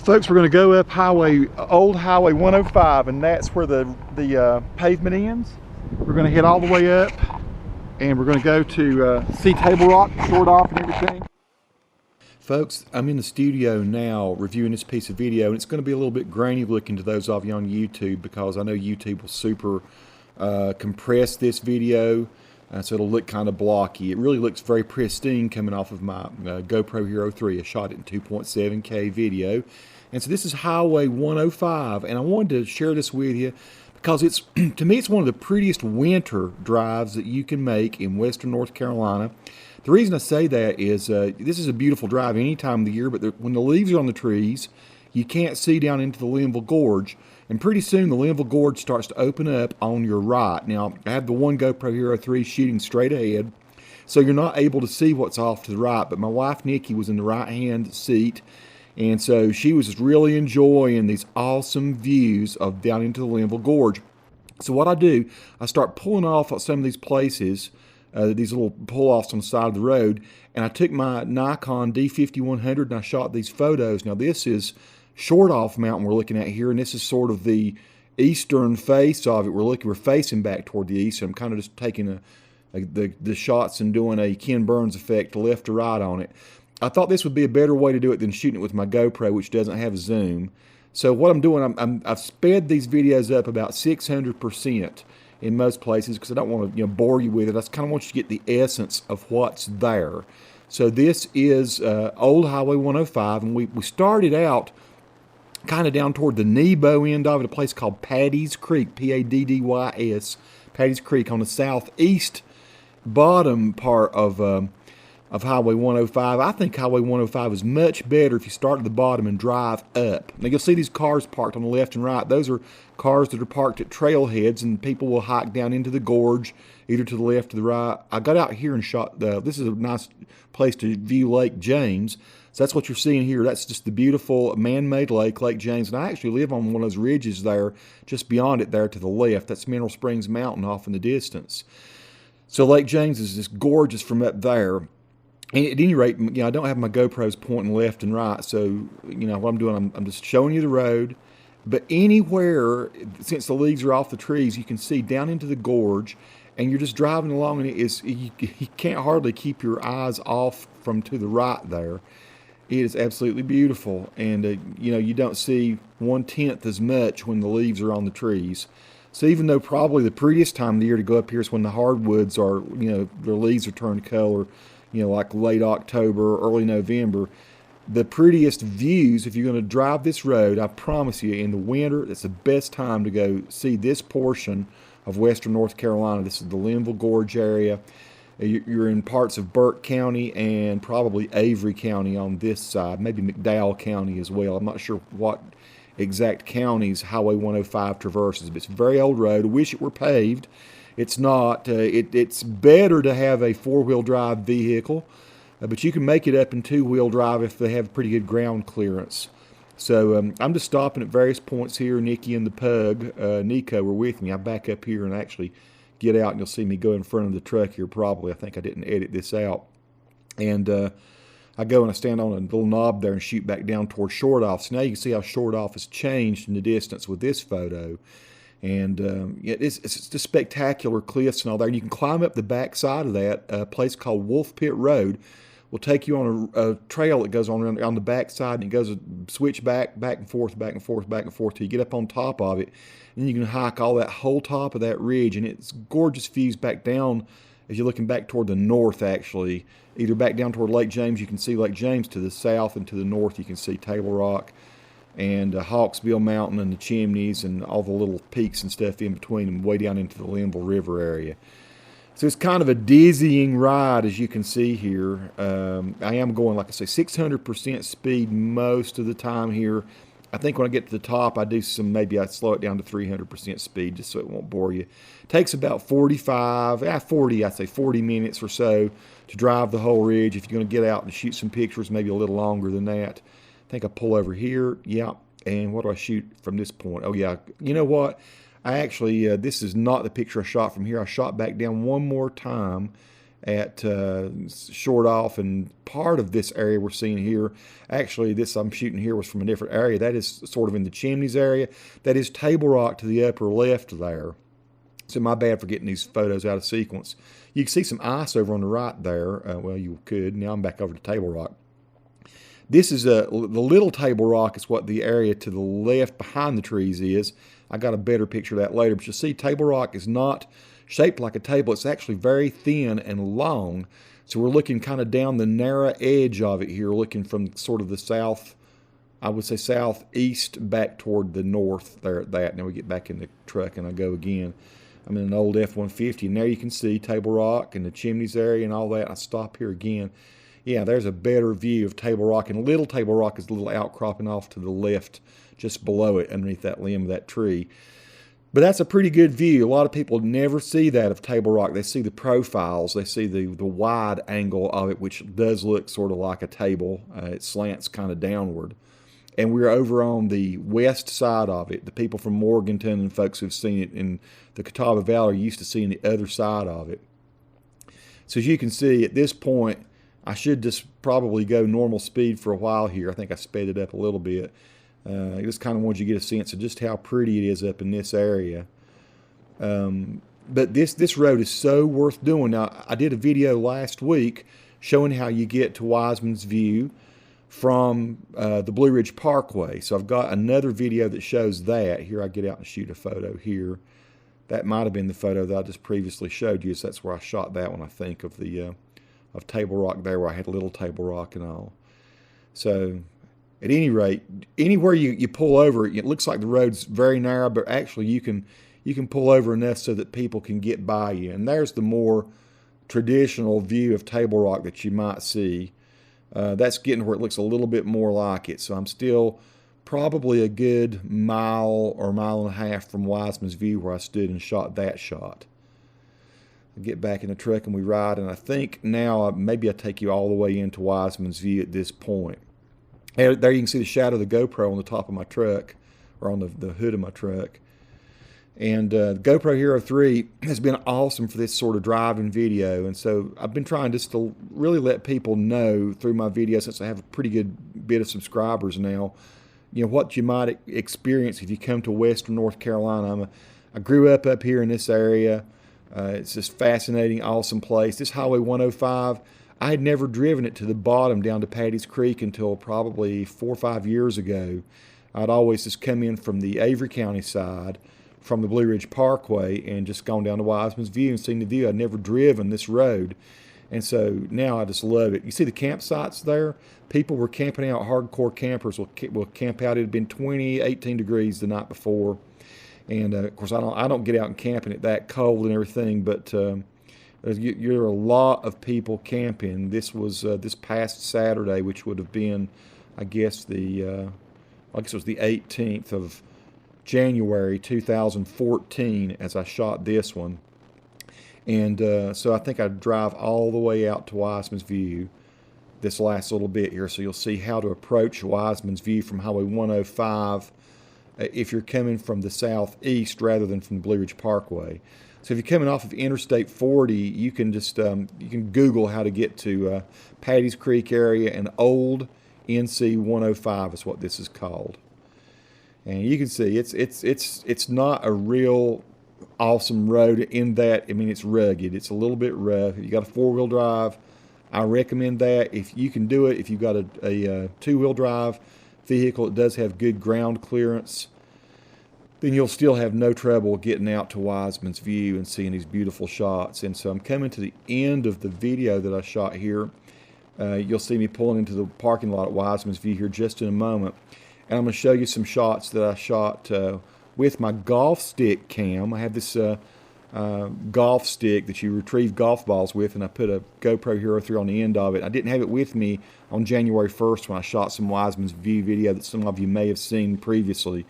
Folks, we're going to go up old highway 105, and that's where the pavement ends. We're going to head all the way up, and we're going to go to see Table Rock, Shortoff, and everything. Folks, I'm in the studio now reviewing this piece of video, and it's going to be a little bit grainy looking to those of you on YouTube because I know YouTube will super compress this video, so it'll look kind of blocky. It really looks very pristine coming off of my GoPro Hero 3. I shot it in 2.7K video. And so this is Highway 105, and I wanted to share this with you because it's, to me, it's one of the prettiest winter drives that you can make in western North Carolina. The reason I say that is this is a beautiful drive any time of the year, but when the leaves are on the trees, you can't see down into the Linville Gorge. And pretty soon the Linville Gorge starts to open up on your right. Now, I have the one GoPro Hero 3 shooting straight ahead, so you're not able to see what's off to the right. But my wife, Nikki, was in the right-hand seat, and so she was just really enjoying these awesome views of down into the Linville Gorge. So what I do, I start pulling off at some of these places, these little pull-offs on the side of the road, and I took my Nikon D5100 and I shot these photos. Now this is Shortoff Mountain we're looking at here, and this is sort of the eastern face of it. We're facing back toward the east, so I'm kind of just taking the shots and doing a Ken Burns effect left to right on it. I thought this would be a better way to do it than shooting it with my GoPro, which doesn't have a zoom. So what I'm doing, I've sped these videos up about 600% in most places because I don't want to bore you with it. I just kind of want you to get the essence of what's there. So this is old Highway 105, and we started out kind of down toward the Nebo end of it, a place called Paddy's Creek, P-A-D-D-Y-S, Paddy's Creek, on the southeast bottom part of Highway 105. I think Highway 105 is much better if you start at the bottom and drive up. Now you'll see these cars parked on the left and right. Those are cars that are parked at trailheads, and people will hike down into the gorge, either to the left or the right. I got out here and shot, this is a nice place to view Lake James. So that's what you're seeing here. That's just the beautiful man-made lake, Lake James. And I actually live on one of those ridges there, just beyond it there to the left. That's Mineral Springs Mountain off in the distance. So Lake James is just gorgeous from up there. And at any rate, I don't have my GoPros pointing left and right, so what I'm doing, I'm just showing you the road. But anywhere, since the leaves are off the trees, you can see down into the gorge, and you're just driving along, and you can't hardly keep your eyes off from to the right there. It is absolutely beautiful, and you don't see 1/10 as much when the leaves are on the trees. So even though probably the prettiest time of the year to go up here is when the hardwoods are, their leaves are turned color, like late October, early November, the prettiest views, if you're going to drive this road, I promise you, in the winter, it's the best time to go see this portion of western North Carolina. This is the Linville Gorge area. You're in parts of Burke County and probably Avery County on this side, maybe McDowell County as well. I'm not sure what exact counties Highway 105 traverses, but it's a very old road. I wish it were paved. It's not. It's better to have a four-wheel drive vehicle, but you can make it up in two-wheel drive if they have pretty good ground clearance. So I'm just stopping at various points here. Nikki and the pug, Nico, were with me. I back up here and actually get out, and you'll see me go in front of the truck here probably. I think I didn't edit this out. And I go and I stand on a little knob there and shoot back down toward Shortoff. So now you can see how Shortoff has changed in the distance with this photo. And it's just spectacular cliffs and all there. And you can climb up the back side of that. A place called Wolf Pit Road will take you on a trail that goes on the back side, and it goes switch back and forth, back and forth, back and forth till you get up on top of it. And you can hike all that whole top of that ridge, and it's gorgeous views back down as you're looking back toward the north, actually. Either back down toward Lake James, you can see Lake James to the south, and to the north you can see Table Rock and Hawksbill Mountain and the Chimneys and all the little peaks and stuff in between them, way down into the Linville River area. So it's kind of a dizzying ride, as you can see here. I am going, like I say, 600% speed most of the time here. I think when I get to the top, I do maybe I slow it down to 300% speed just so it won't bore you. It takes about 40 minutes or so to drive the whole ridge. If you're going to get out and shoot some pictures, maybe a little longer than that. I think I pull over here. Yeah. And what do I shoot from this point? Oh, yeah. You know what? I actually, this is not the picture I shot from here. I shot back down one more time at Shortoff, and part of this area we're seeing here, actually this I'm shooting here was from a different area. That is sort of in the Chimneys area. That is Table Rock to the upper left there. So my bad for getting these photos out of sequence. You can see some ice over on the right there. Well, you could. Now I'm back over to Table Rock. This is the little Table Rock is what the area to the left behind the trees is. I got a better picture of that later, but you'll see Table Rock is not shaped like a table. It's actually very thin and long. So we're looking kind of down the narrow edge of it here, looking from sort of the south, I would say southeast back toward the north there at that. Now we get back in the truck and I go again. I'm in an old F-150, and there you can see Table Rock and the Chimneys area and all that. I stop here again. Yeah, there's a better view of Table Rock, and Little Table Rock is a little outcropping off to the left, just below it, underneath that limb of that tree. But that's a pretty good view. A lot of people never see that of Table Rock. They see the profiles. They see the wide angle of it, which does look sort of like a table. It slants kind of downward. And we're over on the west side of it. The people from Morganton and folks who've seen it in the Catawba Valley are used to seeing the other side of it. So as you can see, at this point, I should just probably go normal speed for a while here. I think I sped it up a little bit. I just kind of wanted you to get a sense of just how pretty it is up in this area. But this road is so worth doing. Now, I did a video last week showing how you get to Wiseman's View from the Blue Ridge Parkway. So I've got another video that shows that. Here I get out and shoot a photo here. That might have been the photo that I just previously showed you. So that's where I shot that one, I think, of the of Table Rock there, where I had a Little Table Rock and all. So at any rate, anywhere you pull over, it looks like the road's very narrow, but actually you can pull over enough so that people can get by you. And there's the more traditional view of Table Rock that you might see. That's getting where it looks a little bit more like it. So I'm still probably a good mile or mile and a half from Wiseman's View, where I stood and shot that shot. I get back in the truck and we ride, and I think now maybe I take you all the way into Wiseman's View at this point. There you can see the shadow of the GoPro on the top of my truck, or on the hood of my truck. And the GoPro Hero 3 has been awesome for this sort of driving video. And so I've been trying just to really let people know through my videos, since I have a pretty good bit of subscribers now, you know, what you might experience if you come to Western North Carolina. I grew up here in this area. It's this fascinating, awesome place. This Highway 105, I had never driven it to the bottom down to Paddy's Creek until probably 4 or 5 years ago. I'd always just come in from the Avery County side, from the Blue Ridge Parkway, and just gone down to Wiseman's View and seen the view. I'd never driven this road. And so now I just love it. You see the campsites there? People were camping out. Hardcore campers will camp out. It had been 20, 18 degrees the night before. And of course, I don't get out and camping at that cold and everything, but you're a lot of people camping. This was this past Saturday, which would have been, I guess it was the 18th of January 2014 as I shot this one. And so I think I'd drive all the way out to Wiseman's View this last little bit here, so you'll see how to approach Wiseman's View from Highway 105 if you're coming from the southeast rather than from the Blue Ridge Parkway. So if you're coming off of Interstate 40, you can just you can Google how to get to Paddy's Creek area, and Old NC 105 is what this is called. And you can see it's not a real awesome road in that, I mean, it's rugged. It's a little bit rough. If you got a 4-wheel drive, I recommend that. If you can do it, if you've got a 2-wheel drive vehicle, it does have good ground clearance, then you'll still have no trouble getting out to Wiseman's View and seeing these beautiful shots. And so I'm coming to the end of the video that I shot here. You'll see me pulling into the parking lot at Wiseman's View here just in a moment. And I'm going to show you some shots that I shot with my golf stick cam. I have this golf stick that you retrieve golf balls with, and I put a GoPro Hero 3 on the end of it. I didn't have it with me on January 1st when I shot some Wiseman's View video that some of you may have seen previously.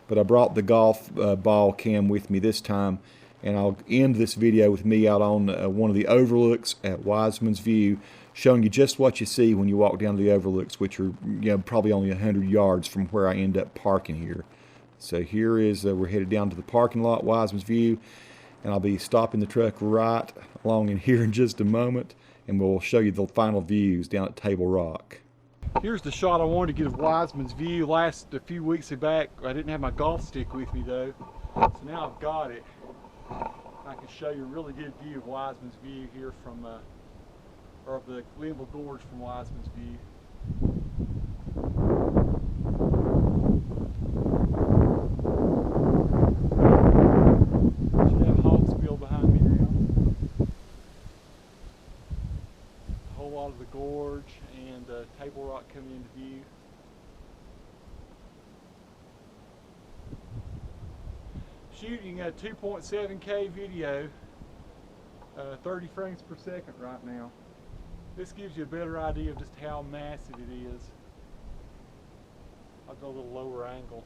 But I brought the golf ball cam with me this time, and I'll end this video with me out on one of the overlooks at Wiseman's View, showing you just what you see when you walk down to the overlooks, which are probably only 100 yards from where I end up parking here. So here is, we're headed down to the parking lot, Wiseman's View. and I'll be stopping the truck right along in here in just a moment, and we'll show you the final views down at Table Rock. Here's the shot I wanted to get of Wiseman's view. A few weeks back, I didn't have my golf stick with me though, so now I've got it. I can show you a really good view of Wiseman's view here from, or of the Linville Gorge from Wiseman's view. Should have Hawksbill behind me now. A whole lot of the gorge and Table Rock coming into view. Shooting a 2.7K video, 30 frames per second right now. This gives you a better idea of just how massive it is. I'll go a little lower angle.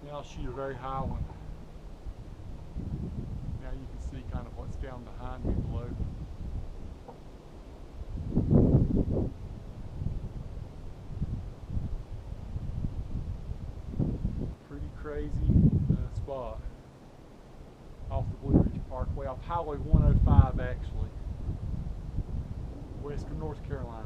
Now I'll shoot a very high one. Now you can see kind of what's down behind me below. Pretty crazy spot off the Blue Ridge Parkway, off Highway 105 actually, western North Carolina.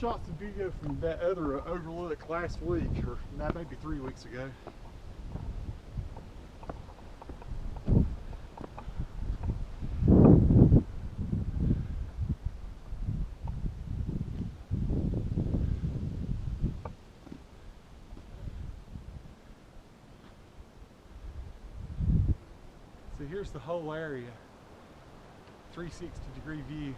Shot some video from that other overlook last week, or maybe 3 weeks ago. So here's the whole area, 360-degree view.